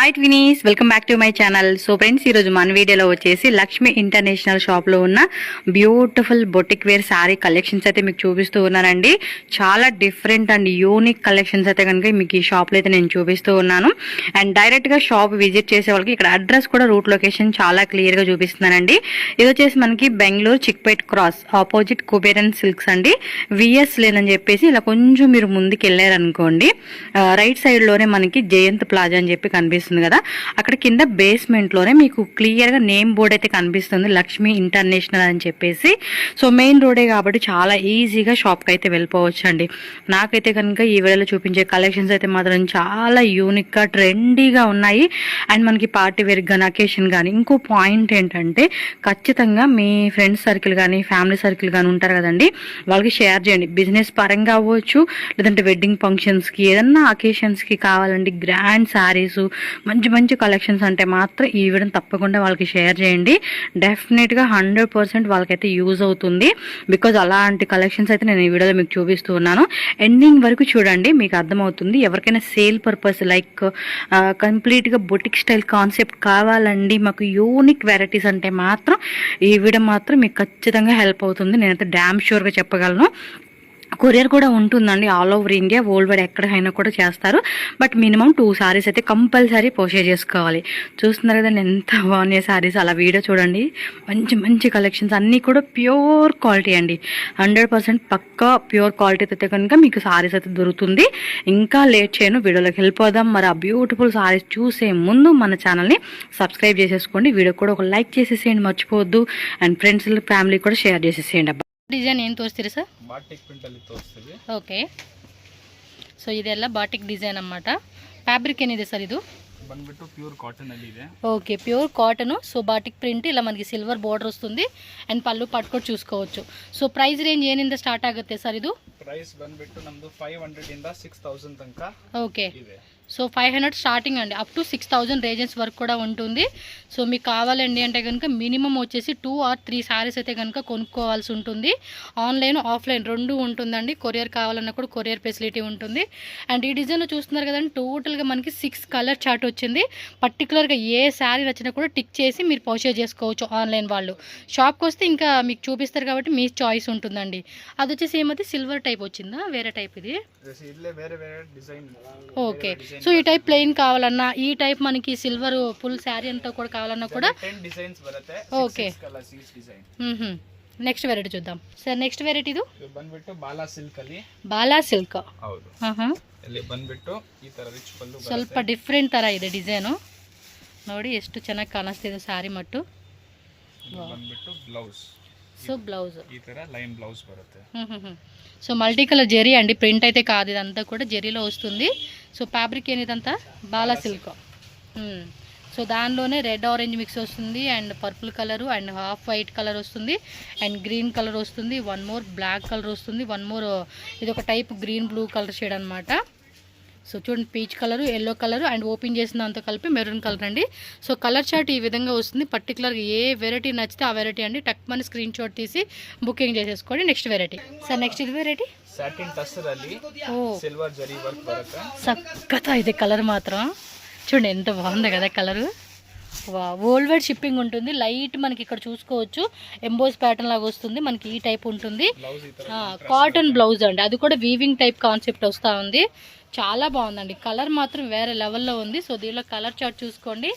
Hi twinies, welcome back to my channel. So friends, ఈరోజు మన వీడియోలో వచ్చేసి లక్ష్మి ఇంటర్నేషనల్ షాప్లో ఉన్న beautiful boutique wear sari collections అయితే మీకు చూపిస్తూ ఉన్నానండి. చాలా డిఫరెంట్ అండ్ యూనిక్ కలెక్షన్స్ అయితే కనుక మీకు ఈ షాప్లో అయితే నేను చూపిస్తూ ఉన్నాను. అండ్ డైరెక్ట్గా షాప్ విజిట్ చేసే వాళ్ళకి ఇక్కడ అడ్రస్ కూడా రూట్ లొకేషన్ చాలా క్లియర్గా చూపిస్తున్నానండి. ఇది వచ్చేసి మనకి Bengaluru Chickpet cross opposite Kuberan silks అండి. విఎస్ లేనని చెప్పేసి ఇలా కొంచెం మీరు ముందుకు వెళ్ళారనుకోండి, రైట్ సైడ్లోనే మనకి జయంత్ ప్లాజా అని చెప్పి కనిపిస్తుంది కదా. అక్కడ కింద బేస్మెంట్ లోనే మీకు క్లియర్ గా నేమ్ బోర్డ్ అయితే కనిపిస్తుంది, లక్ష్మి ఇంటర్నేషనల్ అని చెప్పేసి. సో మెయిన్ రోడే కాబట్టి చాలా ఈజీగా షాప్ కి అయితే వెళ్ళిపోవచ్చు అండి. నాకైతే కనుక ఈ వీడియోలో చూపించే కలెక్షన్స్ అయితే మాత్రం చాలా యూనిక్ గా ట్రెండీగా ఉన్నాయి. అండ్ మనకి పార్టీ వేర్ కానీ అకేషన్ కానీ, ఇంకో పాయింట్ ఏంటంటే ఖచ్చితంగా మీ ఫ్రెండ్స్ సర్కిల్ కానీ ఫ్యామిలీ సర్కిల్ కానీ ఉంటారు కదండి, వాళ్ళకి షేర్ చేయండి. బిజినెస్ పరంగా అవ్వచ్చు, లేదంటే వెడ్డింగ్ ఫంక్షన్స్ కి ఏదన్నా అకేషన్స్ కి కావాలండి గ్రాండ్ శారీస్, మంచి మంచి కలెక్షన్స్ అంటే మాత్రం ఈ వీడియోని తప్పకుండా వాళ్ళకి షేర్ చేయండి. డెఫినెట్గా 100% వాళ్ళకైతే యూజ్ అవుతుంది. బికాజ్ అలాంటి కలెక్షన్స్ అయితే నేను ఈ వీడియోలో మీకు చూపిస్తూ ఉన్నాను. ఎండింగ్ వరకు చూడండి, మీకు అర్థమవుతుంది. ఎవరికైనా సేల్ పర్పస్ లైక్ కంప్లీట్గా బొటిక్ స్టైల్ కాన్సెప్ట్ కావాలండి, మాకు యూనిక్ వెరైటీస్ అంటే మాత్రం ఈ వీడియో మాత్రం మీకు ఖచ్చితంగా హెల్ప్ అవుతుంది. నేనైతే డ్యామ్ షూర్గా చెప్పగలను. కొరియర్ కూడా ఉంటుందండి, all over India, world wide ఎక్కడైనా కూడా చేస్తారు. బట్ మినిమం 2 సారీస్ అయితే కంపల్సరీ పోషే చేసుకోవాలి. చూస్తున్నారు కదండి ఎంత బాగున్నాయి సారీస్. అలా వీడియో చూడండి, మంచి మంచి కలెక్షన్స్ అన్నీ కూడా ప్యూర్ క్వాలిటీ అండి. 100% పక్కా ప్యూర్ క్వాలిటీ అయితే కనుక మీకు సారీస్ అయితే దొరుకుతుంది. ఇంకా లేట్ చేయను, వీడియోలోకి వెళ్ళిపోదాం. మరి ఆ బ్యూటిఫుల్ సారీస్ చూసే ముందు మన ఛానల్ని సబ్స్క్రైబ్ చేసేసుకోండి. వీడియో కూడా ఒక లైక్ చేసేసేయండి మర్చిపోవద్దు. అండ్ ఫ్రెండ్స్ ఫ్యామిలీ కూడా షేర్ చేసేసేయండి. ಅಬ್ಬಾ ಡಿಸೈನ್ ಏನು ತೋರಿಸ್ತೀರಿ ಸರ್? ಬಾಟಿಕ್ ಪ್ರಿಂಟಲ್ಲಿ ತೋರಿಸ್ತೀವಿ. ಓಕೆ, ಸೊ ಇದೆಲ್ಲ ಬಾಟಿಕ್ ಡಿಸೈನ್ ಅన్నమాట. ಫ್ಯಾಬ್ರಿಕ್ ಏನಿದೆ ಸರ್ ಇದು? ಬಂದ್ಬಿಟ್ಟು ಪ್ಯೂರ್ ಕಾಟನ್ ಅಲ್ಲಿ ಇದೆ. Okay, pure cotton. So batik print ఇలా మనకి సిల్వర్ బోర్డర్ వస్తుంది. అండ్ పళ్ళు పట్టుకొని చూసుకోవచ్చు. సో ప్రైస్ రేంజ్ ಏನಿಂದ ಸ್ಟಾರ್ಟ್ ಆಗುತ್ತೆ ಸರ್ ಇದು? ಪ್ರೈಸ್ ಬಂದ್ಬಿಟ್ಟು ನಮ್ದು 500 ಇಂದ 6000 ತನಕ ఓకే, ಇದೆ. సో 500 స్టార్టింగ్ అండి, అప్ టు 6000 రేంజెస్ వరకు కూడా ఉంటుంది. సో మీకు కావాలండి అంటే కనుక మినిమం వచ్చేసి 2 or 3 సారీస్ అయితే కనుక కొనుక్కోవాల్సి ఉంటుంది. ఆన్లైన్ ఆఫ్లైన్ రెండు ఉంటుందండి. కొరియర్ కావాలన్నా కూడా కొరియర్ ఫెసిలిటీ ఉంటుంది. అండ్ ఈ డిజైన్లో చూస్తున్నారు కదండి, టోటల్గా మనకి 6 కలర్ చార్ట్ వచ్చింది. పర్టికులర్గా ఏ శారీ నచ్చినా కూడా టిక్ చేసి మీరు పర్చేజ్ చేసుకోవచ్చు ఆన్లైన్ వాళ్ళు. షాప్కి వస్తే ఇంకా మీకు చూపిస్తారు కాబట్టి మీ చాయిస్ ఉంటుందండి. అది వచ్చేసి ఏమైతే సిల్వర్ టైప్ వచ్చిందా, వేరే టైప్ ఇది? ఓకే, సో ఈ టైప్ ప్లెయిన్ కావాలన్నా, ఈ టైప్ మనకి సిల్వర్ ఫుల్ శారీ అంతా కూడా కావాలన్నా కూడా ఓకే. నెక్స్ట్ వెరైటీ చూద్దాం సార్. నెక్స్ట్ వెరైటీ ಇದು ಬಂದ್ಬಿಟ್ಟು ಬಾಲಾ ಸಿಲ್ಕ್ ಅಲ್ಲಿ. ಬಾಲಾ ಸಿಲ್ಕ್, ಹೌದು. ಇಲ್ಲಿ ಬಂದ್ಬಿಟ್ಟು ಈ ತರ ರಿಚ್ ಪಲ್ಲು ಬರುತ್ತೆ. ಸ್ವಲ್ಪ ಡಿಫರೆಂಟ್ ತರ ಇದೆ ಡಿಸೈನು. ನೋಡಿ ಎಷ್ಟು ಚೆನ್ನಾಗಿ ಕಾಣಿಸ್ತಿದೆ ಸಾರಿ ಮಟ್ಟು. ಬಂದ್ಬಿಟ್ಟು ಬ್ಲೌಸ್, సో బ్లౌజ్ ఈ ತರ లైన్ బ్లౌజ్ బರುತ್ತೆ. సో మల్టీ కలర్ జెరీ అండి, ప్రింట్ అయితే కాదు, ఇదంతా కూడా జెరీలో వస్తుంది. సో ఫ్యాబ్రిక్ ఏనిదంతా బాలా సిల్క్. సో దానిలోనే రెడ్ ఆరెంజ్ మిక్స్ వస్తుంది, and purple colour, and half white colour వస్తుంది, అండ్ గ్రీన్ కలర్ వస్తుంది, 1 మోర్ బ్లాక్ కలర్ వస్తుంది, 1 మోర్ ఇది ఒక type green blue colour shade అనమాట. సో చూడండి, peach colour, yellow colour, and open చేసిన దాంతో కలిపి మెరూన్ కలర్ అండి. సో కలర్ చార్ట్ ఈ విధంగా వస్తుంది. పర్టికులర్గా ఏ వెరైటీ నచ్చితే ఆ వెరైటీ అండి టక్ మని స్క్రీన్ షాట్ తీసి బుకింగ్ చేసేసుకోండి. Next variety sir. నెక్స్ట్ ఇది వెరైటీ సాటిన్ టస్సర్ ಅಲ್ಲಿ సిల్వర్ జరీ వర్క్ బರುತ್ತೆ. సక్కతా ఇది కలర్ మాత్రం చూడండి ఎంత బాగుంది కదా కలరు. వరల్డ్ వైడ్ షిప్పింగ్ ఉంటుంది. లైట్ మనకి ఇక్కడ చూసుకోవచ్చు, ఎంబోస్ ప్యాటర్న్ లాగా వస్తుంది మనకి. ఈ టైప్ ఉంటుంది, కాటన్ బ్లౌజ్ అండి, అది కూడా వీవింగ్ టైప్ కాన్సెప్ట్ వస్తూ ఉంది. చాలా బాగుందండి, కలర్ మాత్రం వేరే లెవెల్లో ఉంది. సో దీనిలో కలర్ చార్ట్ చూసుకోండి,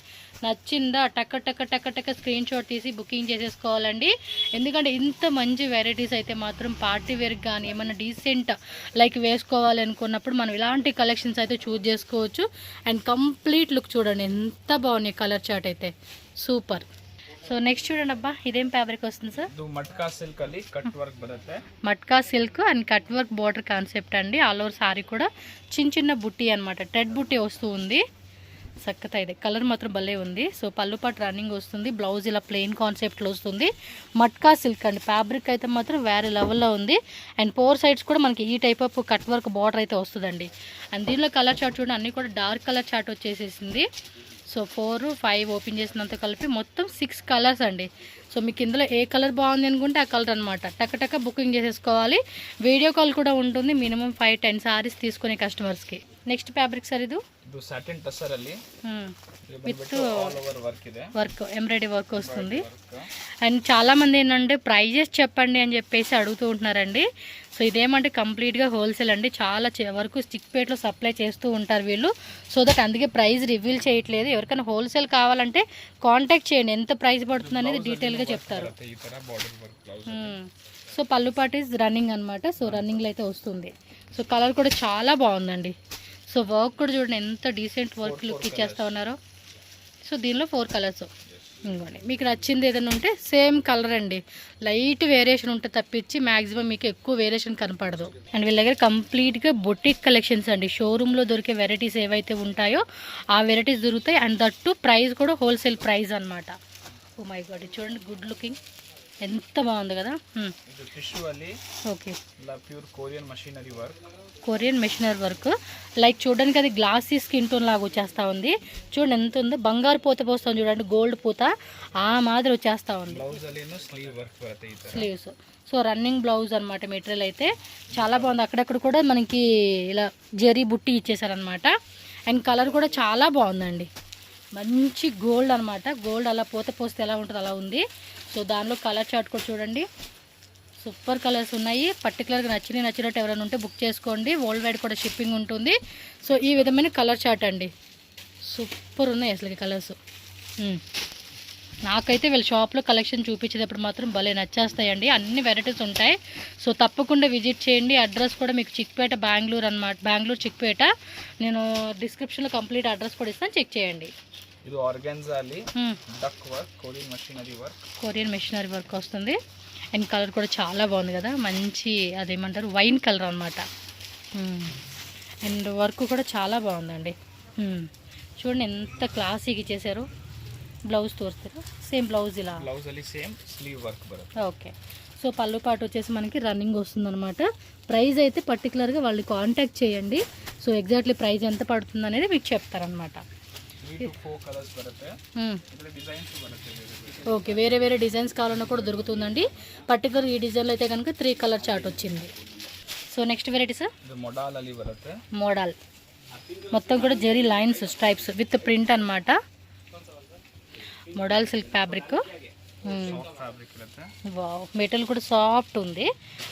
నచ్చిందా టక్క టక్క టక్క టక్క స్క్రీన్ షాట్ తీసి బుకింగ్ చేసేసుకోవాలండి. ఎందుకంటే ఇంత మంచి వెరైటీస్ అయితే మాత్రం పార్టీ వేర్కి కానీ ఏమైనా డీసెంట్ లైక్ వేసుకోవాలి అనుకున్నప్పుడు మనం ఇలాంటి కలెక్షన్స్ అయితే చూస్ చేసుకోవచ్చు. అండ్ కంప్లీట్ లుక్ చూడండి ఎంత బాగున్నాయి కలర్ చార్ట్ అయితే, సూపర్. సో నెక్స్ట్ చూడండి, అబ్బా ఇదేం ఫ్యాబ్రిక్ వస్తుంది సార్? మట్కా సిల్క్ ಅಲ್ಲಿ కట్ వర్క్ బರುತ್ತೆ. Matka silk and cut work border concept అండి. ఆల్ ఓవర్ సారీ కూడా చిన్న చిన్న బుట్టి అనమాట, టెడ్ బుట్టి వస్తూ ఉంది. సక్కత ఇది కలర్ మాత్రం భలే ఉంది. సో పళ్ళు పాటు రన్నింగ్ వస్తుంది, బ్లౌజ్ ఇలా ప్లెయిన్ కాన్సెప్ట్లో వస్తుంది. మట్కా సిల్క్ అండి, ఫ్యాబ్రిక్ అయితే మాత్రం వేరే లెవెల్లో ఉంది. అండ్ 4 సైడ్స్ కూడా మనకి ఈ type of cut work border అయితే వస్తుందండి. అండ్ దీనిలో కలర్ చార్ట్ చూడండి, అన్నీ కూడా డార్క్ కలర్ చార్ట్ వచ్చేసేసింది. సో 4, 5 ఓపెన్ చేసినంత కలిపి మొత్తం 6 కలర్స్ అండి. సో మీకు ఇందులో ఏ కలర్ బాగుంది అనుకుంటే ఆ కలర్ అనమాట. టక్క బుకింగ్ చేసేసుకోవాలి. వీడియో కాల్ కూడా ఉంటుంది. మినిమం 5-10 సారీస్ తీసుకునే కస్టమర్స్కి. ನೆಕ್ಸ್ಟ್ ಫ್ಯಾಬ್ರಿಕ್ ಸರ್ ಇದು ಇದು ಸಾಟಿನ್ ಟಸರ್ ಅಲ್ಲಿ ವಿತ್ ಆಲ್ ಓವರ್ ವರ್ಕ್ ಇದೆ. వర్క్ ఎంబ్రాయిడరీ వర్క్ వస్తుంది. Work. అండ్ చాలామంది ఏంటంటే ప్రైజెస్ చెప్పండి అని చెప్పేసి అడుగుతూ ఉంటున్నారండి. సో ఇదేమంటే కంప్లీట్గా హోల్సేల్ అండి. చాలా వరకు స్టిక్పేట్లో సప్లై చేస్తూ ఉంటారు వీళ్ళు. సో దట్ అందుకే ప్రైస్ రివీల్ చేయట్లేదు. ఎవరికైనా హోల్సేల్ కావాలంటే కాంటాక్ట్ చేయండి, ఎంత ప్రైస్ పడుతుంది అనేది డీటెయిల్గా చెప్తారు. బರುತ್ತೆ ఈ ತರ బార్డర్ వర్క్ బ్లౌజ్. సో పళ్ళు పాటు ఈజ్ రన్నింగ్ అనమాట. సో రన్నింగ్లో అయితే వస్తుంది. సో కలర్ కూడా చాలా బాగుందండి. సో వర్క్ కూడా చూడండి ఎంత డీసెంట్ వర్క్ లుక్ ఇచ్చేస్తా ఉన్నారో. సో దీనిలో 4 కలర్స్ ఇంకోండి. మీకు నచ్చింది ఏదైనా ఉంటే సేమ్ కలర్ అండి, లైట్ వేరియేషన్ ఉంటే తప్పించి మ్యాక్సిమం మీకు ఎక్కువ వేరియేషన్ కనపడదు. అండ్ వీళ్ళ దగ్గర కంప్లీట్గా బొటిక్ కలెక్షన్స్ అండి. షోరూంలో దొరికే వెరైటీస్ ఏవైతే ఉంటాయో ఆ వెరైటీస్ దొరుకుతాయి. అండ్ దట్టు ప్రైస్ కూడా హోల్సేల్ ప్రైస్ అనమాట. ఓ మై గాడ్, చూడండి గుడ్ లుకింగ్, ఎంత బాగుంది కదా. ಇದು ಟಿಶ್ಯೂ ಅಲ್ಲಿ ఓకే, ఇలా pure Korean machinery work. Korean machinery work. Like చూడడానికి అది గ్లాసీ స్కిన్ టోన్ లాగా వచ్చేస్తూ ఉంది. చూడండి ఎంత ఉందో, బంగారు పూత పోస్తాం చూడండి, గోల్డ్ పూత ఆ మాదిరి వచ్చేస్తూ ఉంది. బ్లౌజ్ ಅಲ್ಲಿ స్లీవ్ వర్క్ బರುತ್ತೆ ఈ ತರ. స్లీవ్స్. సో రన్నింగ్ బ్లౌజ్ అనమాట. మెటీరియల్ అయితే చాలా బాగుంది. అక్కడక్కడ కూడా మనకి ఇలా జరీ బుట్టి ఇచ్చేసారనమాట. అండ్ కలర్ కూడా చాలా బాగుందండి, మంచి గోల్డ్ అనమాట. గోల్డ్ అలా పూత పోస్తే ఎలా ఉంటుంది అలా ఉంది. సో దానిలో కలర్ చార్ట్ కూడా చూడండి, సూపర్ కలర్స్ ఉన్నాయి. పర్టికులర్గా నచ్చినట్టు ఎవరైనా ఉంటే బుక్ చేసుకోండి. వరల్డ్ వైడ్ కూడా షిప్పింగ్ ఉంటుంది. సో ఈ విధమైన కలర్ చార్ట్ అండి, సూపర్ ఉన్నాయి అసలు కలర్స్. నాకైతే వీళ్ళ షాప్లో కలెక్షన్ చూపించేటప్పుడు మాత్రం భలే నచ్చేస్తాయండి. అన్ని వెరైటీస్ ఉంటాయి. సో తప్పకుండా విజిట్ చేయండి. అడ్రస్ కూడా మీకు చిక్పేట, బెంగళూరు అనమాట. బెంగళూరు చిక్పేట. నేను డిస్క్రిప్షన్లో కంప్లీట్ అడ్రస్ కూడా ఇస్తాను, చెక్ చేయండి. ಇದು ఆర్గాన్జా ಅಲ್ಲಿ డక్ work, Korean machinery work. Korean machinery work వస్తుంది. అండ్ కలర్ కూడా చాలా బాగుంది కదా, మంచి అదేమంటారు వైన్ కలర్ అనమాట. అండ్ వర్క్ కూడా చాలా బాగుందండి. చూడండి ఎంత క్లాసీగా ఇచ్చేసారు. బ్లౌజ్ తోరుస్తారు, సేమ్ బ్లౌజ్ ఇలా. బ్లౌజ్ ಅಲ್ಲಿ సేమ్ స్లీవ్ వర్క్ బರುತ್ತೆ. ఓకే. సో పళ్ళు పాటు వచ్చేసి మనకి రన్నింగ్ వస్తుంది అనమాట. ప్రైస్ అయితే పర్టికులర్గా వాళ్ళు కాంటాక్ట్ చేయండి. సో ఎగ్జాక్ట్లీ ప్రైస్ ఎంత పడుతుంది అనేది మీకు చెప్తారనమాట. 3 to 4 కలర్స్ బರುತ್ತೆ. ఇక్కడ డిజైన్స్ బರುತ್ತೆ. ఓకే, వేరే వేరే డిజైన్స్ కావాలన్నా కూడా దొరుకుతుందండి. పర్టికులర్ ఈ డిజైన్లో అయితే కనుక 3 కలర్ చార్ట్ వచ్చింది. సో నెక్స్ట్ వెరైటీ సార్, ಇದು మొడాల్ ಅಲ್ಲಿ బರುತ್ತೆ. మోడల్ మొత్తం కూడా zari lines stripes with print అనమాట. Modal silk fabric. ఫ్యాబ్రిక్ బರುತ್ತೆ. వావ్, మెటీరియల్ కూడా సాఫ్ట్ ఉంది.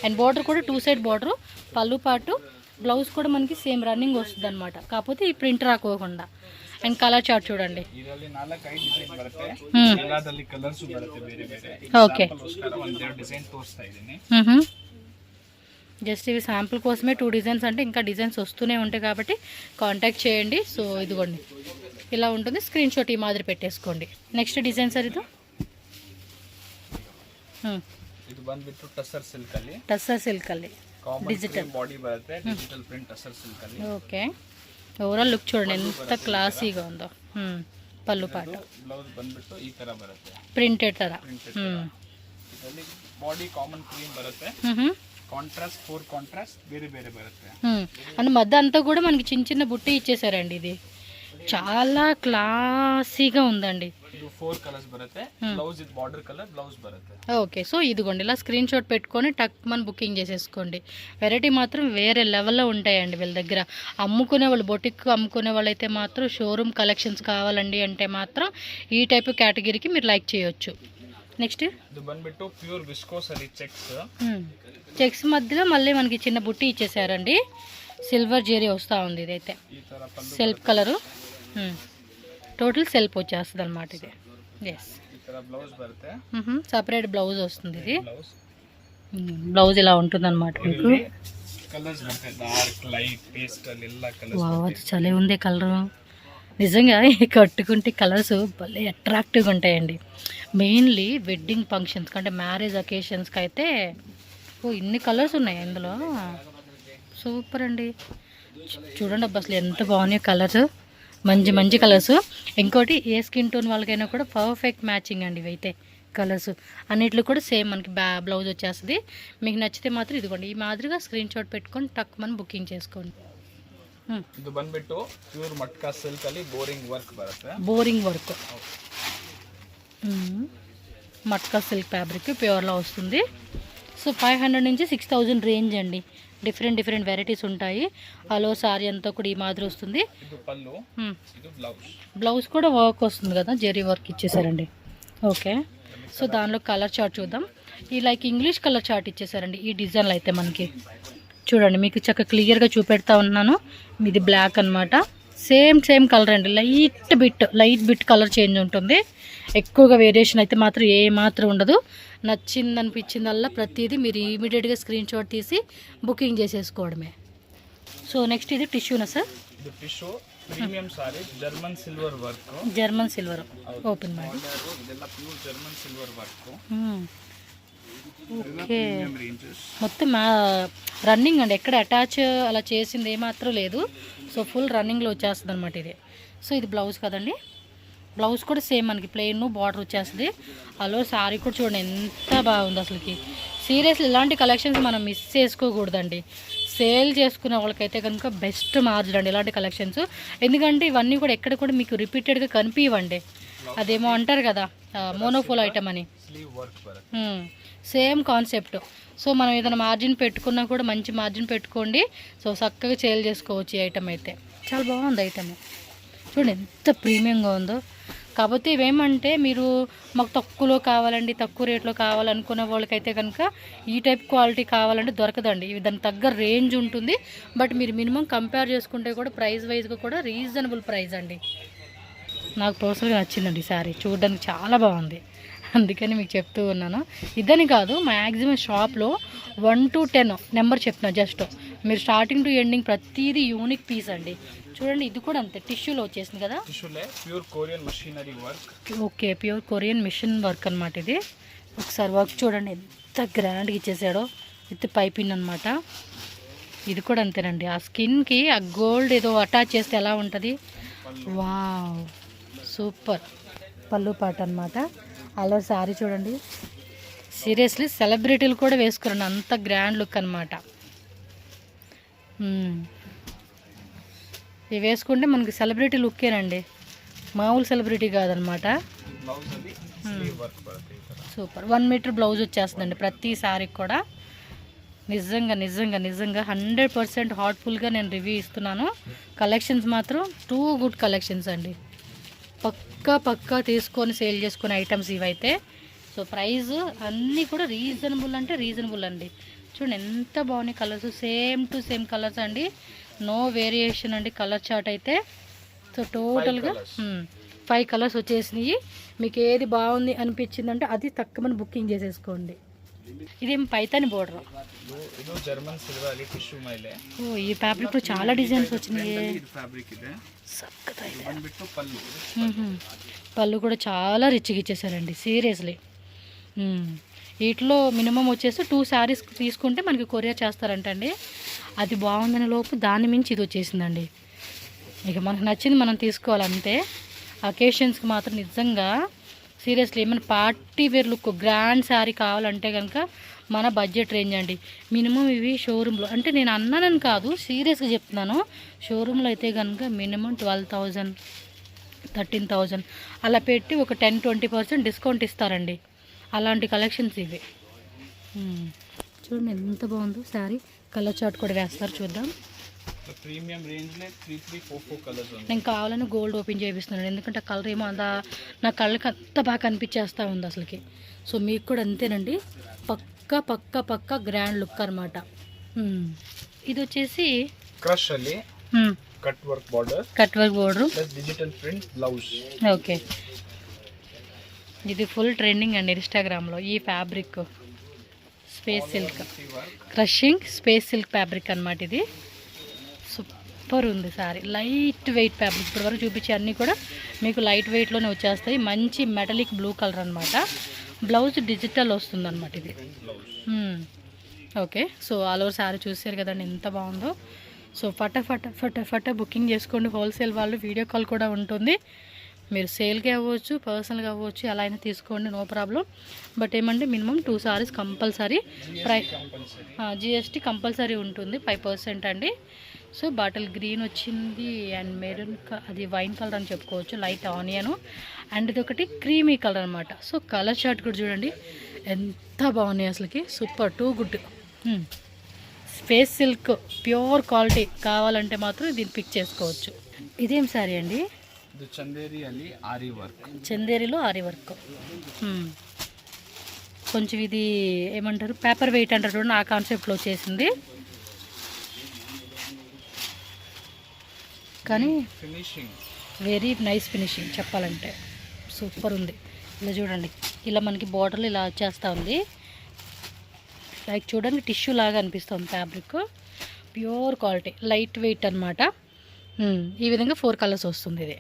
అండ్ బార్డర్ కూడా 2 సైడ్ బార్డర్. పళ్ళు పాటు బ్లౌజ్ కూడా మనకి సేమ్ రన్నింగ్ వస్తుంది అనమాట, కాకపోతే ఈ ప్రింట్ రాకోకుండా. అండ్ కలర్ చార్ట్ చూడండి, ಇದರಲ್ಲಿ 4-5 ಡಿಸೈನ್ ಬರುತ್ತೆ. ಎಲ್ಲಾದಲ್ಲಿ ಕಲರ್ಸ್ ಬರುತ್ತೆ ಬೇರೆ ಬೇರೆ. ఓకే. ಒಂದೆರಡು ಡಿಸೈನ್ ತೋರಿಸ್ತಾ ಇದ್ದೀನಿ. జస్ట్ ఇవి శాంపుల్ కోసమే 2 డిజైన్స్, అంటే ఇంకా డిజైన్స్ వస్తూనే ఉంటాయి కాబట్టి కాంటాక్ట్ చేయండి. సో ఇదిగోండి ఇలా ఉంటుంది. స్క్రీన్ షాట్ ఈ మాదిరి పెట్టేసుకోండి. నెక్స్ట్ డిజైన్ సార్ ఇది ಇದು ಬಂದ್ಬಿಟ್ಟು ಟಸರ್ ಸಿಲ್ಕ್ ಅಲ್ಲಿ. టస్సర్ సిల్క్ ಅಲ್ಲಿ ಡಿಜಿಟಲ್ ಬಾಡಿ ಬರುತ್ತೆ. ಡಿಜಿಟಲ್ ಪ್ರಿಂಟ್ ಟಸರ್ ಸಿಲ್ಕ್ ಅಲ್ಲಿ. ఓకే. ఓవరాల్ లుక్ చూడండి ఎంత క్లాసీగా ఉందో. పళ్ళు పాటు ಬ್ಲೌಸ್ ಬಂದ್ಬಿಟ್ಟು ಈ ತರ ಬರುತ್ತೆ, ప్రింటెడ్ ತರ. ಇದರಲ್ಲಿ ಬಾಡಿ ಕಾಮನ್ ಕ್ರೀಮ್ ಬರುತ್ತೆ. కాంట్రాస్ట్ 4 కాంట్రాస్ట్ వేరే వేరే బರುತ್ತೆ. అండ్ మధ్య అంతా కూడా మనకి చిన్న చిన్న బుట్టి ఇచ్చేసారండి. ఇది చాలా క్లాసీగా ఉందండి. ಇದು 4 కలర్స్ బರುತ್ತೆ. బ్లౌజ్ ఇది బార్డర్ కలర్ బ్లౌజ్ బರುತ್ತೆ. ఓకే. సో ఇదిగోండి ఇలా స్క్రీన్ షాట్ పెట్టుకొని టక్ మన బుకింగ్ చేసేసుకోండి. వెరైటీ మాత్రం వేరే లెవెల్లో ఉంటాయండి వీళ్ళ దగ్గర. అమ్ముకునే వాళ్ళు, బొటిక్ అమ్ముకునే వాళ్ళు అయితే మాత్రం షోరూమ్ కలెక్షన్స్ కావాలండి అంటే మాత్రం ఈ టైప్ కేటగిరీకి మీరు లైక్ చేయొచ్చు. నెక్స్ట్ ఇది ಬಂದ್ಬಿಟ್ಟು ప్యూర్ విస్కోస్ ಅಲ್ಲಿ చెక్స్ మధ్యలో మళ్ళీ మనకి చిన్న బుట్టి ఇచ్చేసారండి. సిల్వర్ జెరీ వస్తూ ఉంది. ఇదైతే సెల్ఫ్ కలరు, టోటల్ సెల్ఫ్ వచ్చేస్తుంది అనమాట ఇది. ఎస్, సపరేట్ బ్లౌజ్ వస్తుంది. ఇది బ్లౌజ్ ఇలా ఉంటుంది అనమాట మీకు. అది చలి ఉంది కలరు. నిజంగా కట్టుకుంటే కలర్స్ భలే అట్రాక్టివ్గా ఉంటాయండి. మెయిన్లీ వెడ్డింగ్ ఫంక్షన్స్కి అంటే మ్యారేజ్ అకేషన్స్కి అయితే ఇన్ని కలర్స్ ఉన్నాయి ఇందులో. సూపర్ అండి. చూడండి అబ్బా అసలు ఎంత బాగున్నాయి కలర్స్, మంచి మంచి కలర్స్. ఇంకోటి ఏ స్కిన్ టోన్ వాళ్ళకైనా కూడా పర్ఫెక్ట్ మ్యాచింగ్ అండి ఇవైతే కలర్స్. అన్నిట్లో కూడా సేమ్ మనకి బ్లౌజ్ వచ్చేస్తుంది. మీకు నచ్చితే మాత్రం ఇదిగోండి ఈ మాదిరిగా స్క్రీన్ షాట్ పెట్టుకొని టక్ మనం బుకింగ్ చేసుకోండి. ಇದು ಬಂದ್ಬಿಟ್ಟು ಪ್ಯೂರ್ ಮಟ್ಕಾ ಸಿಲ್ಕ್ ಅಲ್ಲಿ ಬೋರಿಂಗ್ ವರ್ಕ್ ಬರುತ್ತೆ. Boring work matka silk fabric ప్యూర్లో వస్తుంది. సో 500 నుంచి 6000 రేంజ్ అండి. డిఫరెంట్ డిఫరెంట్ వెరైటీస్ ఉంటాయి. హలో సారీ అంతా కూడా ఈ మాదిరి వస్తుంది. ಇದು ಪಲ್ಲು, ಇದು ಬ್ಲೌಸ್. బ్లౌజ్ కూడా వర్క్ వస్తుంది కదా, జెరీ వర్క్ ఇచ్చేసారండి. ఓకే, సో దానిలో కలర్ చార్ట్ చూద్దాం. ఈ లైక్ ఇంగ్లీష్ కలర్ చార్ట్ ఇచ్చేసారండి ఈ డిజైన్లో అయితే మనకి. చూడండి మీకు చక్కగా క్లియర్గా చూపెడతా ఉన్నాను. ఇది బ్లాక్ అనమాట. సేమ్ కలర్ అండి, లైట్ బిట్ కలర్ చేంజ్ ఉంటుంది. ఎక్కువగా వేరియేషన్ అయితే మాత్రం ఏ మాత్రం ఉండదు. నచ్చింది అనిపించిందల్లా ప్రతిదీ మీరు ఇమీడియట్గా స్క్రీన్ షాట్ తీసి బుకింగ్ చేసేసుకోవడమే. సో నెక్స్ట్ ఇది టిష్యూనా సార్? ಇದು tissue premium sari, German silver work. German silver open ಮಾಡಿ. ಇದೆಲ್ಲ pure German silver work. Okay, premium ranges. మొత్తం రన్నింగ్ అండి, ఎక్కడ అటాచ్ అలా చేసింది ఏమాత్రం లేదు. సో ఫుల్ రన్నింగ్లో వచ్చేస్తుంది అనమాట ఇది. సో ఇది బ్లౌజ్ కదండి, బ్లౌజ్ కూడా సేమ్ మనకి ప్లెయిన్ బార్డర్ వచ్చేస్తుంది. అలో శారీ కూడా చూడండి ఎంత బాగుంది అసలుకి. సీరియస్లీ ఇలాంటి కలెక్షన్స్ మనం మిస్ చేసుకోకూడదండి. సేల్ చేసుకునే వాళ్ళకైతే కనుక బెస్ట్ మార్జిన్ అండి ఇలాంటి కలెక్షన్స్. ఎందుకంటే ఇవన్నీ కూడా ఎక్కడ కూడా మీకు రిపీటెడ్గా కనిపించవండి. అదేమో అంటారు కదా మోనోఫోల్ ఐటమ్ అని, ಸ್ಲೀವ್ ವರ್ಕ್ ಬರುತ್ತೆ. Same concept. సో మనం ఏదైనా మార్జిన్ పెట్టుకున్నా కూడా మంచి మార్జిన్ పెట్టుకోండి. సో చక్కగా సేల్ చేసుకోవచ్చు ఈ ఐటమ్ అయితే. చాలా బాగుంది ఐటమ్, చూడండి ఎంత ప్రీమియంగా ఉందో. కాకపోతే ఇవేమంటే మీరు మాకు తక్కువలో కావాలండి, తక్కువ రేట్లో కావాలనుకునే వాళ్ళకైతే కనుక ఈ టైప్ క్వాలిటీ కావాలంటే దొరకదండి. ఇవి దానికి తగ్గ రేంజ్ ఉంటుంది. బట్ మీరు మినిమం కంపేర్ చేసుకుంటే కూడా ప్రైస్ వైజ్గా కూడా రీజనబుల్ ప్రైస్ అండి. నాకు పర్సనల్గా నచ్చిందండి శారీ, చూడడానికి చాలా బాగుంది. అందుకని మీకు చెప్తూ ఉన్నాను. ఇదని కాదు, మ్యాక్సిమం షాప్లో 1 to 10 నెంబర్ చెప్తున్నా జస్ట్. మీరు స్టార్టింగ్ టు ఎండింగ్ ప్రతిదీ యూనిక్ పీస్ అండి. చూడండి ఇది కూడా అంతే టిష్యూలో వచ్చేసింది కదా. టిష్యూలే pure Korean machinery work. Okay, pure Korean machine work అనమాట ఇది. ఒకసారి వర్క్ చూడండి ఎంత గ్రాండ్గా ఇచ్చేసాడో విత్ పైపింగ్ అనమాట. ఇది కూడా అంతేనండి, ఆ స్కిన్కి ఆ గోల్డ్ ఏదో అటాచ్ చేస్తే ఎలా ఉంటుంది. Wow super. పళ్ళు పాట అనమాట. అలా శారీ చూడండి, సీరియస్లీ సెలబ్రిటీలు కూడా వేసుకురండి, అంత గ్రాండ్ లుక్ అనమాట. ఇవి వేసుకుంటే మనకి సెలబ్రిటీ లుక్కేనండి, మామూలు సెలబ్రిటీ కాదనమాట. సూపర్. 1 మీటర్ బ్లౌజ్ వచ్చేస్తుందండి ప్రతి శారీకి కూడా. నిజంగా 100% హార్ట్ఫుల్గా నేను రివ్యూ ఇస్తున్నాను. కలెక్షన్స్ మాత్రం టూ గుడ్ కలెక్షన్స్ అండి. పక్కా తీసుకొని సేల్ చేసుకునే ఐటమ్స్ ఇవైతే. సో ప్రైస్ అన్నీ కూడా రీజనబుల్ అంటే రీజనబుల్ అండి. చూడండి ఎంత బాగున్నాయి colours, same to same colours అండి, నో వేరియేషన్ అండి కలర్ చార్ట్ అయితే. సో టోటల్గా 5 కలర్స్ వచ్చేసినాయి. మీకు ఏది బాగుంది అనిపించిందంటే అది తక్కువ బుకింగ్ చేసేసుకోండి. ఇదేం పైతాని బోర్డర్. ಇದು ಜರ್ಮನ್ ಸಿಲ್ವರ್ ಅಲ್ಲಿ ಟಿಶ್ಯೂ ಮೇಲೆ. ఓ ఈ ఫ్యాబ్రిక్ లో చాలా డిజైన్స్ వచ్చినాయి. ಇದು ಫ್ಯಾಬ್ರಿಕ್ ಇದೆ. సక్కగా ಇದು ಬಂದ್ಬಿಟ್ಟು ಪಲ್ಲು. పళ్ళు కూడా చాలా రిచ్గా ఇచ్చేసారండి సీరియస్లీ. వీటిలో మినిమం వచ్చేసి 2 శారీస్ తీసుకుంటే మనకి కొరియర్ చేస్తారంటండి. అది బాగుందని లోపు దాని మించి ఇది వచ్చేసిందండి. ఇక మనకు నచ్చింది మనం తీసుకోవాలంతే. అకేషన్స్కి మాత్రం నిజంగా సీరియస్లీ ఏమైనా party wear look grand sari కావాలంటే కనుక మన బడ్జెట్ రేంజ్ అండి. మినిమం ఇవి షోరూంలో అంటే నేను అన్నానని కాదు, సీరియస్గా చెప్తున్నాను. షోరూంలో అయితే కనుక మినిమం 12,000 13,000 అలా పెట్టి ఒక 10-20% డిస్కౌంట్ ఇస్తారండి. అలాంటి కలెక్షన్స్ ఇవి. చూడండి ఎంత బాగుందో శారీ. కలర్ చార్ట్ కూడా వేస్తారు, చూద్దాం. ప్రీమియం రేంజ్ లో 3-4 కలర్స్ ఉన్నాయి. నేను కావాలని గోల్డ్ ఓపెన్ చేపిస్తున్నాను, ఎందుకంటే కలర్ ఏమో అంత నా కళ్ళకి అంత బాగా కనిపించేస్తూ ఉంది అసలుకి. సో మీకు కూడా అంతేనండి, పక్కా గ్రాండ్ లుక్ అనమాట. ఇది వచ్చేసి క్రష్ ಅಲ್ಲಿ cut work border plus digital print blouse. Okay, ఇది ఫుల్ ట్రెండింగ్ అండి ఇన్స్టాగ్రామ్లో. ఈ fabric space silk crushing space silk fabric అనమాట. ఇది సూపర్ ఉంది సారీ, లైట్ వెయిట్ ఫ్యాబ్రిక్. ఇప్పటి వరకు చూపించే అన్నీ కూడా మీకు లైట్ వెయిట్లోనే వచ్చేస్తాయి. మంచి మెటలిక్ బ్లూ కలర్ అనమాట. బ్లౌజ్ డిజిటల్ వస్తుంది అనమాట ఇది. Okay, so all over sari చూసారు కదండి ఎంత బాగుందో. సో ఫటాఫట బుకింగ్ చేసుకోండి. హోల్సేల్ వాళ్ళు వీడియో కాల్ కూడా ఉంటుంది. మీరు సేల్కి అవ్వచ్చు, పర్సనల్గా అవ్వచ్చు, ఎలా అయినా తీసుకోండి, నో ప్రాబ్లం. బట్ ఏమంటే minimum 2 saris compulsory. GST compulsory ఉంటుంది, 5% అండి. సో బాటిల్ గ్రీన్ వచ్చింది అండ్ మెరూన్, అది వైన్ కలర్ అని చెప్పుకోవచ్చు, లైట్ ఆనియన్. అండ్ ఇది ఒకటి క్రీమీ కలర్ అనమాట. సో కలర్ చార్ట్ కూడా చూడండి ఎంత బాగున్నాయి అసలుకి, super, too good. Space silk pure quality కావాలంటే మాత్రం దీన్ని పిక్ చేసుకోవచ్చు. ఇదేం సారీ అండి? ఇది చందేరి ali ఆరి వర్క్. చందేరిలో ఆరి వర్క్. కొంచెం ఇది ఏమంటారు పేపర్ వెయిట్ అంటారు చూడండి, ఆ కాన్సెప్ట్లో వచ్చేసింది. కానీ ఫినిషింగ్ వెరీ నైస్ ఫినిషింగ్ చెప్పాలంటే సూపర్ ఉంది. ఇలా చూడండి, ఇలా మనకి బార్డర్లు ఇలా వచ్చేస్తూ ఉంది. లైక్ చూడండి టిష్యూ లాగా అనిపిస్తుంది fabric. Pure quality, light weight అనమాట. ఈ విధంగా 4 కలర్స్ వస్తుంది ఇది.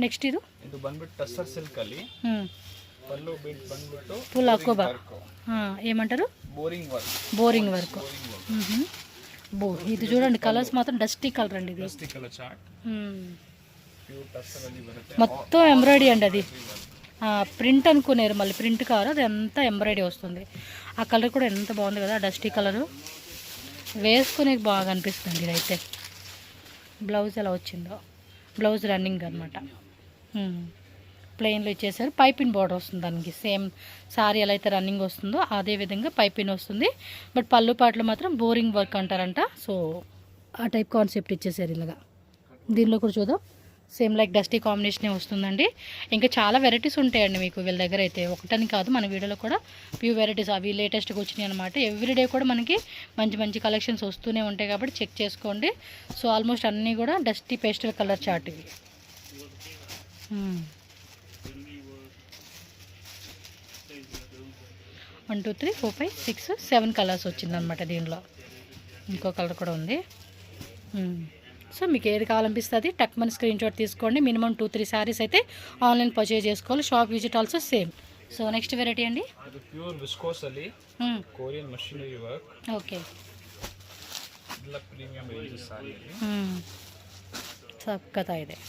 నెక్స్ట్ ఇది ಬಂದ್ಬಿಟ್ಟು ಟಸ್ಸರ್ ಸಿಲ್ಕ್ ಅಲ್ಲಿ ಪಲ್ಲು ಬಿಟ್ ಬಂದ್ಬಿಟ್ಟು ಫುಲ್ ಅಕೋಬಾ ఏమంటారు బోరింగ్ వర్క్. ఇది చూడండి కలర్స్ మాత్రం డస్టీ కలర్ అండి. ఇది dusty colour chart pure tussar ಅಲ್ಲಿ ಬರುತ್ತೆ. మొత్తం ఎంబ్రాయిడరీ అండి. అది ప్రింట్ అనుకున్నారు, మళ్ళీ ప్రింట్ కాదు, అది అంతా ఎంబ్రాయిడరీ వస్తుంది. ఆ కలర్ కూడా ఎంత బాగుంది కదా, డస్టీ కలరు. వేసుకునే బాగా అనిపిస్తుంది ఇదైతే. బ్లౌజ్ ఎలా వచ్చిందో, బ్లౌజ్ రన్నింగ్ అనమాట. ప్లెయిన్లో ఇచ్చేసారు. పైపిన్ బార్డర్ వస్తుంది దానికి. సేమ్ సారీ ఎలా అయితే రన్నింగ్ వస్తుందో అదే విధంగా పైపిన్ వస్తుంది. బట్ పళ్ళు పాటలు మాత్రం బోరింగ్ వర్క్ అంటారంట. సో ఆ టైప్ కాన్సెప్ట్ ఇచ్చేసారు ఇలాగా. దీనిలో కూడా చూద్దాం, సేమ్ లైక్ డస్టీ కాంబినేషనే వస్తుందండి. ఇంకా చాలా వెరైటీస్ ఉంటాయండి మీకు వీళ్ళ దగ్గర అయితే. ఒకటని కాదు, మన వీడియోలో కూడా ఫ్యూ వెరైటీస్ అవి లేటెస్ట్గా వచ్చినాయి అనమాట. ఎవ్రీడే కూడా మనకి మంచి మంచి కలెక్షన్స్ వస్తూనే ఉంటాయి కాబట్టి చెక్ చేసుకోండి. సో ఆల్మోస్ట్ అన్నీ కూడా డస్టీ పేస్టల్ కలర్ చార్ట్ ఇవి. 1 2 3 4 5 6 7 కలర్స్ వచ్చిందనమాట దీనిలో. ఇంకో కలర్ కూడా ఉంది. సో మీకు ఏది కావాలనిపిస్తుంది టక్మని స్క్రీన్ షాట్ తీసుకోండి. మినిమం 2-3 శారీస్ అయితే ఆన్లైన్ పర్చేజ్ చేసుకోవాలి. Shop visit also same. So next variety అండి, ಪ್ಯೂರ್ ವಿಸ್ಕೋಸ್ ಅಲ್ಲಿ ಕೊರಿಯನ್ ಮಷಿನರಿ ವರ್ಕ್. ఓకే, ಎಲ್ಲ ಪ್ರೀಮಿಯಂ ರೇಂಜ್ ಸಾರಿ ಅಲ್ಲಿ చక్కగా ఇదే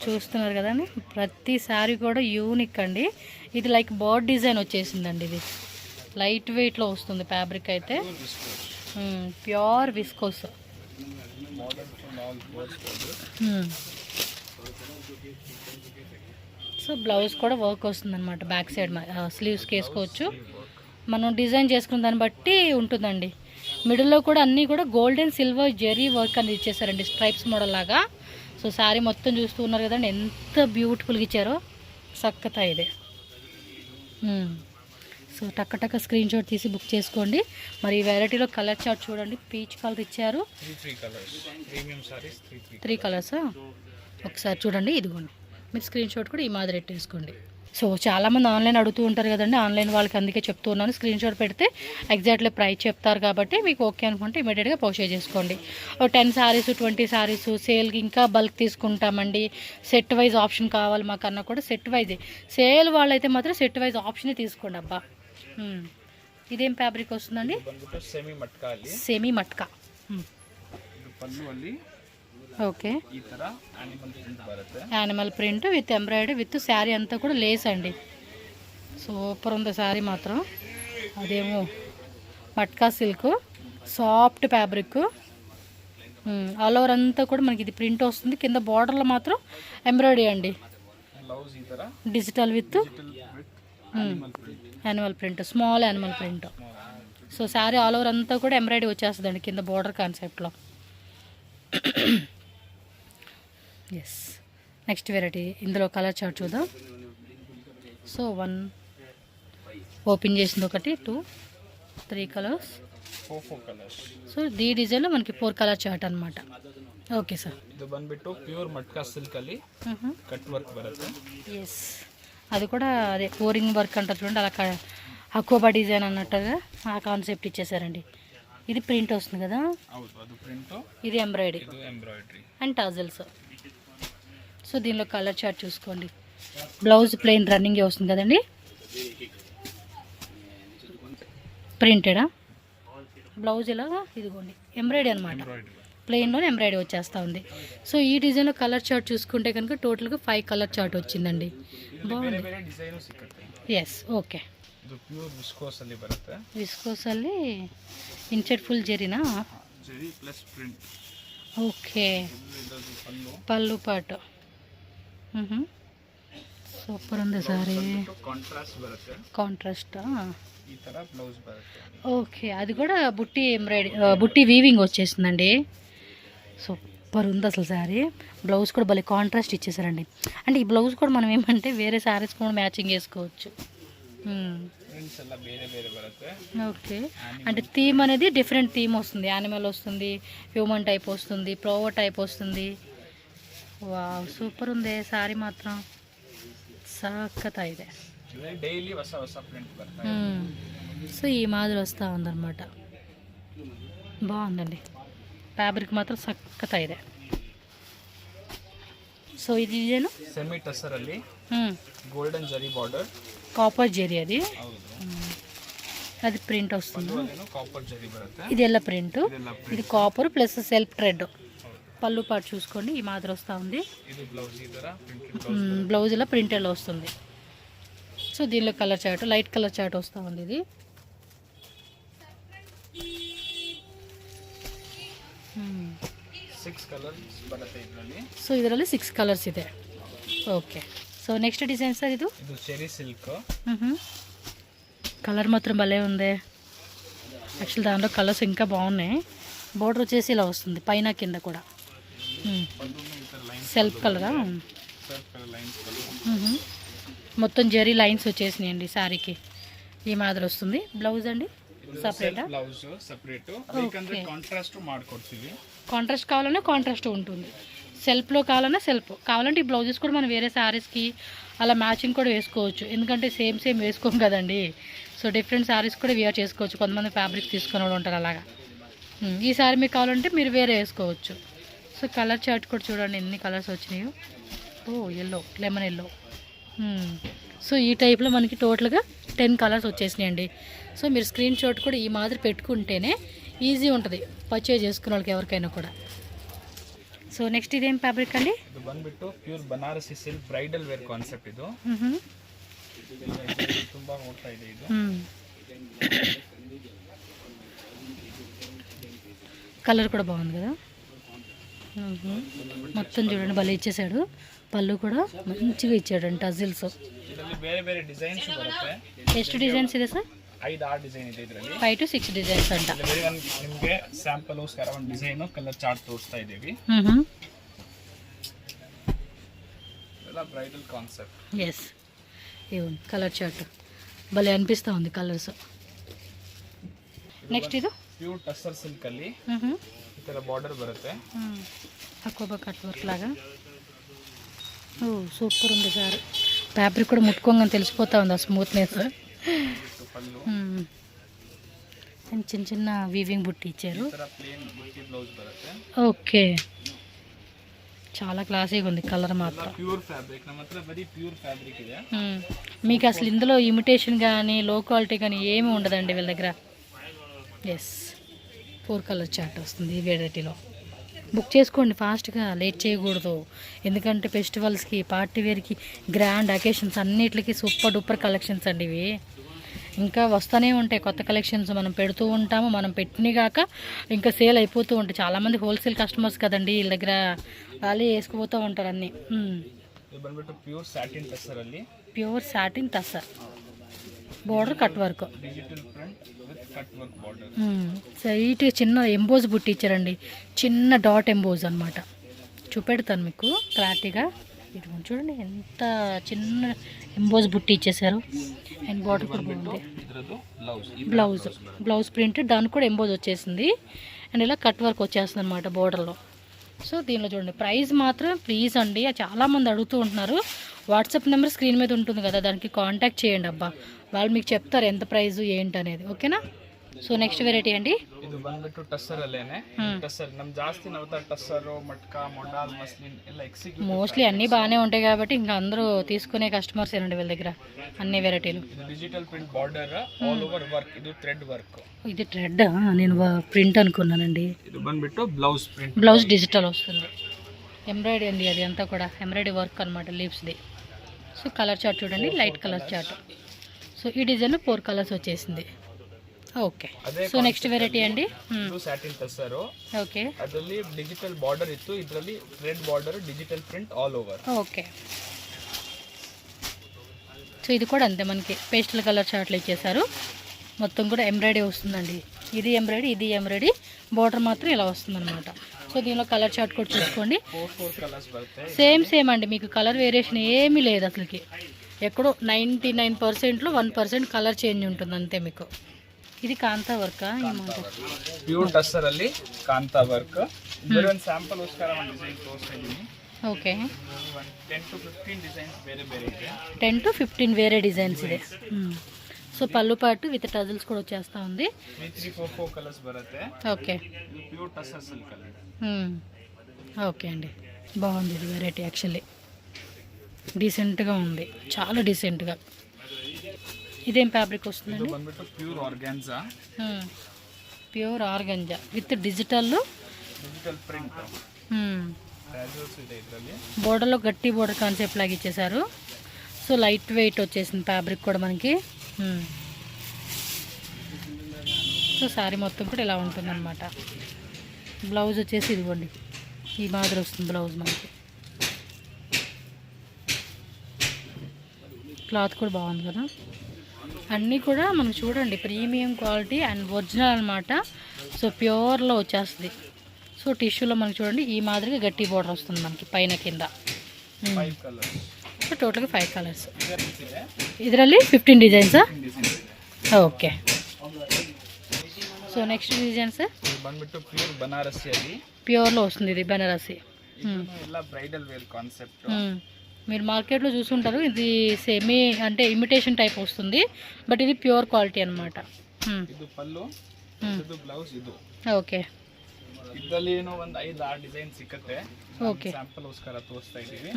చూస్తున్నారు కదండి. ప్రతి శారీ కూడా యూనిక్ అండి. ఇది లైక్ బర్డ్ డిజైన్ వచ్చేసిందండి. ఇది లైట్ వెయిట్లో వస్తుంది ఫ్యాబ్రిక్ అయితే. Pure viscose. సో బ్లౌజ్ కూడా వర్క్ వస్తుంది అనమాట. బ్యాక్ సైడ్ స్లీవ్స్కి వేసుకోవచ్చు. మనం డిజైన్ చేసుకున్న దాన్ని బట్టి ఉంటుందండి. మిడిల్లో కూడా అన్నీ కూడా గోల్డెన్ సిల్వర్ జెరీ వర్క్ అనేది ఇచ్చేసారండి, స్ట్రైప్స్ మోడల్ లాగా. సో శారీ మొత్తం చూస్తూ ఉన్నారు కదండి, ఎంత బ్యూటిఫుల్గా ఇచ్చారో. చక్కగా ఇదే. సో టక్క స్క్రీన్ షాట్ తీసి బుక్ చేసుకోండి. మరి ఈ వెరైటీలో కలర్ చార్ట్ చూడండి, పీచ్ కలర్ ఇచ్చారు. 3 కలర్స్ ఒకసారి చూడండి. ఇదిగోండి, మీరు స్క్రీన్ షాట్ కూడా ఈ మాదిరి పెట్టేసుకోండి. సో చాలామంది ఆన్లైన్ అడుగుతూ ఉంటారు కదండి, ఆన్లైన్ వాళ్ళకి అందుకే చెప్తూ ఉన్నాను. స్క్రీన్ షాట్ పెడితే ఎగ్జాక్ట్లీ ప్రైస్ చెప్తారు కాబట్టి మీకు ఓకే అనుకుంటే ఇమీడియట్గా పర్చేజ్ చేసుకోండి. 10 శారీస్ 20 శారీస్ సేల్కి ఇంకా బల్క్ తీసుకుంటామండి, సెట్ వైజ్ ఆప్షన్ కావాలి మాకన్నా కూడా సెట్ వైజే. సేల్ వాళ్ళైతే మాత్రం సెట్ వైజ్ ఆప్షనే తీసుకోండి అబ్బా. ఇదేం ఫ్యాబ్రిక్ వస్తుందండి? Semi matka. Okay, animal print with embroidery with sari అంతా కూడా లేస్ అండి. సూపర్ ఉంది శారీ మాత్రం. అదేమో matka silk, soft fabric. All over అంతా కూడా మనకి ఇది ప్రింట్ వస్తుంది. కింద బార్డర్లో మాత్రం ఎంబ్రాయిడరీ అండి, digital with animal print, small animal print. So sari all over అంతా కూడా ఎంబ్రాయిడరీ వచ్చేస్తుందండి కింద బార్డర్ కాన్సెప్ట్లో. Yes, next variety. ఇందులో కలర్ చార్ట్ చూద్దాం. సో 1 ఓపెన్ చేసింది, 1 2 3 కలర్స్. సో ఈ డిజైన్లో మనకి 4 కలర్ చార్ట్ అనమాట. Okay sir. ಇದು ಬಂದ್ಬಿಟ್ಟು ಪ್ಯೂರ್ ಮಟ್ಕಾ ಸಿಲ್ಕ್ ಅಲ್ಲಿ ಕಟ್ ವರ್ಕ್ ಬರುತ್ತೆ. ఎస్, అది కూడా అదే బోరింగ్ వర్క్ అంటారు చూడండి, అలా అకోబా డిజైన్ అన్నట్టుగా ఆ కాన్సెప్ట్ ఇచ్చేసారండి. ఇది ప్రింట్ వస్తుంది కదా, ఇది ఎంబ్రాయిడరీ అండ్ టాజల్స్. సో దీనిలో కలర్ చార్ట్ చూసుకోండి. బ్లౌజ్ ప్లెయిన్ రన్నింగ్ వస్తుంది కదండి, ప్రింటెడా బ్లౌజ్ ఇలాగా. ఇదిగోండి ఎంబ్రాయిడరీ అనమాట, ప్లెయిన్లోనే ఎంబ్రాయిడరీ వచ్చేస్తూ ఉంది. సో ఈ డిజైన్లో కలర్ చార్ట్ చూసుకుంటే కనుక టోటల్గా 5 కలర్ చార్ట్ వచ్చిందండి. బాగుంది. Yes, okay. విస్కోస్ ಅಲ್ಲಿ ఇన్సెట్ ఫుల్ జెరీనా? ఓకే, పళ్ళు పాటు. ಸೂಪರ್ ఉంది సారీ. ಕಾಂಟ್ರಾಸ್ಟ್ ಬರುತ್ತೆ, కాంట్రాస్ట్. ಈ ತರ ಬ್ಲೌಸ್ ಬರುತ್ತೆ. ఓకే, అది కూడా బుట్టి ఎంబ్రాయిడరీ బుట్టి వీవింగ్ వచ్చేసిందండి. సూపర్ ఉంది అసలు శారీ. బ్లౌజ్ కూడా భలే కాంట్రాస్ట్ ఇచ్చేసారండి. అంటే ఈ బ్లౌజ్ కూడా మనం ఏమంటే వేరే శారీస్ కూడా మ్యాచింగ్ చేసుకోవచ్చు. ಪ್ರಿಂಟ್ಸ್ ಎಲ್ಲ ಬೇರೆ ಬೇರೆ ಬರುತ್ತೆ. ఓకే, అంటే థీమ్ అనేది డిఫరెంట్ థీమ్ వస్తుంది. యానిమల్ వస్తుంది, హ్యూమన్ టైప్ వస్తుంది, ఫ్లవర్ టైప్ వస్తుంది. వావ్, సూపర్ ఉంది శారీ మాత్రం. సక్కత ಇದೆ. ಡೈಲಿ ಹೊಸ ಹೊಸ ಪ್ರಿಂಟ್ ಬರುತ್ತೆ. సో ఈ మాదిరి వస్తూ ఉందన్నమాట. బాగుందండి, ఫ్యాబ్రిక్ మాత్రం సక్కత ಇದೆ. సో ఇది ఇదేను ಸೆಮಿ ಟಸರ್ ಅಲ್ಲಿ ಗೋಲ್ಡನ್ ಜರಿ ಬಾರ್ಡರ್, కాపర్ జెరీ అది. ಹೌದು, అది ప్రింట్ వస్తుంది. ಕಾಪರ್ ಜರಿ ಬರುತ್ತೆ. ఇది ఎల్ల ప్రింట్, ఇది కాపర్ ప్లస్ సెల్ఫ్ థ్రెడ్. పళ్ళు పాటు చూసుకోండి, ఈ మాదిరి వస్తూ ఉంది. ಇದು ಬ್ಲೌಸ್ ಈ ತರ ಪ್ರಿಂಟೆಡ್ బ్లౌజ్ ఇలా ప్రింటెడ్ వస్తుంది. సో దీనిలో colour chart, light colour chart వస్తూ ఉంది. ఇది 6 ಕಲರ್ಸ್ ಬರುತ್ತೆ ಇದರಲ್ಲಿ. ಸೊ ಇದರಲ್ಲಿ 6 ಕಲರ್ಸ್ ಇದೆ. Okay, so next design sir ఇది ಚೆರಿ ಸಿಲ್ಕ್. కలర్ మాత్రం భలే ఉంది. యాక్చువల్ దానిలో కలర్స్ ఇంకా బాగున్నాయి. బోర్డర్ వచ్చేసి ఇలా వస్తుంది పైన కింద కూడా. సెల్ఫ్ కలరా? మొత్తం జరీ లైన్స్ వచ్చేసినాయండి శారీకి. ఈ మాదిరి వస్తుంది. బ్లౌజ్ అండి సపరేటా? ಬ್ಲೌಸ್ ಸಪರೇಟ್, ಬೇಕಂದ್ರೆ ಕಾಂಟ್ರಾಸ್ಟ್ ಮಾಡ್ಕೊಡ್ತೀವಿ. కాంట్రాస్ట్ కావాలన్నా కాంట్రాస్ట్ ఉంటుంది, సెల్ఫ్లో కావాలన్నా సెల్ఫ్ కావాలంటే ఈ బ్లౌజెస్ కూడా మనం వేరే శారీస్కి అలా మ్యాచింగ్ కూడా వేసుకోవచ్చు. ఎందుకంటే సేమ్ వేసుకోం కదండి. సో డిఫరెంట్ శారీస్ కూడా వేర్ చేసుకోవచ్చు. కొంతమంది ఫ్యాబ్రిక్ తీసుకుని కూడా ఉంటారు అలాగా. ఈ శారీ మీకు కావాలంటే మీరు వేరే వేసుకోవచ్చు. సో కలర్ చార్ట్ కూడా చూడండి ఎన్ని కలర్స్ వచ్చినాయో. ఓ ఎల్లో, లెమన్ ఎల్లో. సో ఈ టైప్లో మనకి టోటల్గా 10 కలర్స్ వచ్చేసినాయండి. సో మీరు స్క్రీన్ షాట్ కూడా ఈ మాదిరి పెట్టుకుంటేనే ఈజీ ఉంటుంది పర్చేజ్ చేసుకునే వాళ్ళకి ఎవరికైనా కూడా. సో నెక్స్ట్ ఇదేం ఫ్యాబ్రిక్ అండి? ಇದು ಬಂದ್ಬಿಟ್ಟು pure Banarasi silk bridal wear concept. ಇದು ತುಂಬಾ ನೋಡ್ತಾ ಇದೆ. ಇದು కలర్ కూడా బాగుంది కదా. మొత్తం చూడండి భలే ఇచ్చేసాడు. పళ్ళు కూడా మంచిగా ఇచ్చాడు అండి టజిల్స్. ಇದರಲ್ಲಿ ಬೇರೆ ಬೇರೆ ಡಿಸೈನ್ಸ್ ಬರುತ್ತೆ. ಎಷ್ಟು ಡಿಸೈನ್ಸ್ ಇದೆ ಸರ್? 5-6 ಡಿಸೈನ್ ಇದೆ ಇದರಲ್ಲಿ. 5 to 6 ಡಿಸೈನ್ಸ್ ಅಂತ. ನಿಮಗೆ ಸ್ಯಾಂಪಲ್ಗೋಸ್ಕರ ಒಂದು ಡಿಸೈನ್ ಕಲರ್ ಚಾರ್ಟ್ ತೋರಿಸ್ತಾ ಇದ್ದೀವಿ. ಎಲ್ಲ ಬ್ರೈಡಲ್ ಕಾನ್ಸೆಪ್ಟ್. ఎస్, ఇవ్వండి కలర్ చార్ట్ భలే అనిపిస్తూ ఉంది కలర్స్. నెక్స్ట్ ఇది ಪ್ಯೂರ್ ಟಸರ್ ಸಿಲ್ಕ್ ಅಲ್ಲಿ ಈ ತರ ಬಾರ್ಡರ್ ಬರುತ್ತೆ. అకోబా కట్ వర్క్ లాగా. ఓ సూపర్ ఉంది సార్. ఫ్యాబ్రిక్ కూడా ముట్టుకోగానే తెలిసిపోతా ఉంది ఆ స్మూత్నెస్. ಪಲ್ಲು అండ్ చిన్న చిన్న వీవింగ్ బుట్టి ఇచ్చారు. ಈ ತರ ಪ್ಲೇನ್ ಬುಟ್ಟಿ ಬ್ಲೌಸ್ ಬರುತ್ತೆ. ఓకే, చాలా క్లాసీగా ఉంది కలర్ మాత్రం. ಪ್ಯೂರ್ ಫ್ಯಾಬ್ರಿಕ್, ನಮ್ಮ ಹತ್ರ ಬರೀ ಪ್ಯೂರ್ ಫ್ಯಾಬ್ರಿಕ್ ಇದೆ. మీకు అసలు ఇందులో ఇమిటేషన్ కానీ లో క్వాలిటీ కానీ ఏమీ ఉండదండి వీళ్ళ దగ్గర. ఎస్, 4 కలర్ చార్ట్ వస్తుంది ఈ వెరైటీలో. బుక్ చేసుకోండి ఫాస్ట్గా, లేట్ చేయకూడదు. ఎందుకంటే ఫెస్టివల్స్కి, పార్టీ వేర్కి, గ్రాండ్ అకేషన్స్ అన్నిటికి సూపర్ డూపర్ కలెక్షన్స్ అండి ఇవి. ఇంకా వస్తూనే ఉంటాయి కొత్త కలెక్షన్స్. మనం పెడుతూ ఉంటాము, మనం పెట్టినగాక ఇంకా సేల్ అయిపోతూ ఉంటాయి. చాలామంది హోల్సేల్ కస్టమర్స్ కదండి, వీళ్ళ దగ్గర వాళ్ళే వేసుకుపోతూ ఉంటారు అన్నీ. ಇದು ಬಂದ್ಬಿಟ್ಟು ಪ್ಯೂರ್ ಸ್ಯಾಟಿನ್ ಟಸರ್ ಅಲ್ಲಿ pure satin tussar, border cut work, digital print with cut work border. సైట్ చిన్న ఎంబోజ్ బుట్టి ఇచ్చారండి, చిన్న డాట్ ఎంబోజ్ అనమాట. చూపెడతాను మీకు క్లారిటీగా. ఇది చూడండి ఎంత చిన్న ఎంబోజ్ బుట్టి ఇచ్చేసారు. అండ్ బార్డర్ కూడా బాగుంది. ಇದರದ್ದು బ్లౌజ్ ప్రింట్, దానికి కూడా ఎంబోజ్ వచ్చేసింది. అండ్ ఇలా కట్ వర్క్ వచ్చేస్తుంది అనమాట బోర్డర్లో. సో దీనిలో చూడండి ప్రైస్ మాత్రం ప్లీజ్ అండి, చాలామంది అడుగుతూ ఉంటున్నారు. వాట్సాప్ నెంబర్ స్క్రీన్ మీద ఉంటుంది కదా, దానికి కాంటాక్ట్ చేయండి అబ్బా, వాళ్ళు మీకు చెప్తారు ఎంత ప్రైస్ ఏంటి అనేది. ఓకేనా? సో నెక్స్ట్ వెరైటీ అండి, ಇದು ಬಂದ್ಬಿಟ್ಟು ಟಸ್ಸರ್ ಅಲ್ಲೇನೆ. ಟಸ್ಸರ್ ನಮ್ ಜಾಸ್ತಿ ನಾವು ಟಸ್ಸರ್, ಮಟ್ಕಾ, ಮೊಂಡಾಲ್, ಮಸ್ಲಿನ್ ಎಲ್ಲ ಎಕ್ಸಿಕ್ಯೂಟಿವ್. మోస్ట్లీ అన్నీ బాగానే ఉంటాయి కాబట్టి ఇంకా అందరూ తీసుకునే కస్టమర్స్ ఏనండి వీళ్ళ దగ్గర అన్ని వెరైటీలు. ಇದು digital print border all over work. ಇದು ಥ್ರೆಡ್ ವರ್ಕ್. ఇది థ్రెడ్, నేను ప్రింట్ అనుకున్నానండి. ಇದು ಬಂದ್ಬಿಟ್ಟು ಬ್ಲೌಸ್ ಪ್ರಿಂಟ್. బ్లౌజ్ డిజిటల్ వస్తుంది. ఎంబ్రాయిడరీ అండి, అది అంతా కూడా ఎంబ్రాయిడరీ వర్క్ అనమాట లీవ్స్ది. సో కలర్ చార్ట్ చూడండి, లైట్ కలర్ చార్ట్. సో ఈ డిజైన్ 4 కలర్స్ వచ్చేసింది. ఓకే, సో నెక్స్ట్ వెరైటీ అండి. ಇದು ಸ್ಯಾಟಿನ್ ಟಸ್ಸರ್. ఓకే, ಅದರಲ್ಲಿ ಡಿಜಿಟಲ್ ಬಾರ್ಡರ್ ಇತ್ತು, ಇದರಲ್ಲಿ thread border, digital print all over. Okay. So ఇది కూడా అంతే, మనకి పేస్టల్ కలర్ చార్ట్లు ఇచ్చేసారు. మొత్తం కూడా ఎంబ్రాయిడరీ వస్తుందండి. ఇది ఎంబ్రాయిడరీ బోర్డర్ మాత్రం ఇలా వస్తుందన్నమాట. సో దీనిలో కలర్ చార్ట్ కూడా చూసుకోండి. 4 కలర్స్ బರುತ್ತೆ. సేమ్ అండి, మీకు కలర్ వేరియేషన్ ఏమీ లేదు అసలుకి. ఎక్కడో 99%లో 1% కలర్ చేంజ్ ఉంటుంది అంతే మీకు. ఇది కాంతా వర్కా ఏమంటారు? ಪ್ಯೂರ್ ಟಸ್ಸರ್ ಅಲ್ಲಿ ಕಾಂತಾ ವರ್ಕ್. ಬೇರೆ ಒಂದು ಸ್ಯಾಂಪಲ್ ಗೋಸ್ಕರ ಒಂದು ಡಿಸೈನ್ ತೋರಿಸ್ತಾ ಇದ್ದೀನಿ. ఓకే, 10 to 15 ಡಿಸೈನ್ಸ್ ಬೇರೆ ಬೇರೆ ಇದೆ. 10 to 15 వేరే డిజైన్స్ ಇದೆ. సో పళ్ళు పాటు విత్ టజల్స్ కూడా వచ్చేస్తూ ఉంది. 3, 4, 4 కలర్స్ బರುತ್ತೆ. ఓకే, ఇది ప్యూర్ టస్సర్ సిల్క్ ಅಲ್ಲಿ. ఓకే అండి, బాగుంది. ఇది వెరైటీ యాక్చువల్లీ డీసెంట్గా ఉంది, చాలా డీసెంట్గా. ఇదేం ఫ్యాబ్రిక్ ಇದು వస్తుందండి? ಬಂದ್ಬಿಟ್ಟು pure ಆರ್ಗಾನ್ಜಾ, pure organza with digital print. Tassels ಇದೆ ಇದರಲ್ಲಿ. బోర్డర్లో గట్టి బోర్డర్ కాన్సెప్ట్ లాగా ఇచ్చేసారు. సో లైట్ వెయిట్ వచ్చేసింది ఫ్యాబ్రిక్ కూడా మనకి. సో శారీ మొత్తం కూడా ఇలా ఉంటుందన్నమాట. బ్లౌజ్ వచ్చేసి ఇదిగోండి ఈ మాదిరి వస్తుంది బ్లౌజ్ మనకి. క్లాత్ కూడా బాగుంది కదా. అన్నీ కూడా మనం చూడండి ప్రీమియం క్వాలిటీ అండ్ ఒరిజినల్ అనమాట. సో ప్యూర్లో వచ్చేస్తుంది. సో టిష్యూలో మనకి చూడండి ఈ మాదిరిగా గట్టి బోర్డర్ వస్తుంది మనకి పైన కింద. 5 కలర్స్. సో టోటల్గా 5 కలర్స్. ಇದೆ. ಇದರಲ್ಲಿ 15 ಡಿಸೈನ್ಸಾ? 15 ಡಿಸೈನ್ಸ್ ಇದೆ. ಓಕೆ. సో నెక్స్ట్ డిజైన్స్ ಇದು ಬಂದ್ಬಿಟ್ಟು ಪ್ಯೂರ್ ಬನಾರಸಿ ಅಲ್ಲಿ. ప్యూర్లో వస్తుంది ఇది బనారసి. ಇದು ಎಲ್ಲ ಬ್ರೈಡಲ್ ವೇರ್ ಕಾನ್ಸೆಪ್ಟ್. మీరు మార్కెట్లో చూసుంటారు, ఇది సెమీ అంటే ఇమిటేషన్ టైప్ వస్తుంది, బట్ ఇది ప్యూర్ క్వాలిటీ అనమాట. ಇದು ಪಲ್ಲು, ಇದು ಬ್ಲೌಸ್. ಇದು ఓకే. ಇದರಲ್ಲಿ ಏನೋ ಒಂದು 5-6 ಡಿಸೈನ್ ಸಿಕ್ಕತ್ತೆ. ಓಕೆ. ಸ್ಯಾಂಪಲ್ ಗೋಸ್ಕರ ತೋರಿಸ್ತಾ ಇದ್ದೀವಿ.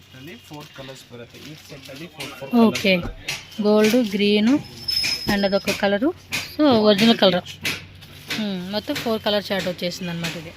ಇದರಲ್ಲಿ 4 ಕಲರ್ಸ್ ಬರುತ್ತೆ. ಈ ಸೆಟ್ ಅಲ್ಲಿ 4 ఓకే, గోల్డ్, గ్రీను అండ్ అదొక కలరు. సో ఒరిజినల్ కలర్ మొత్తం 4 కలర్ చార్ట్ వచ్చేసింది అనమాట ఇది.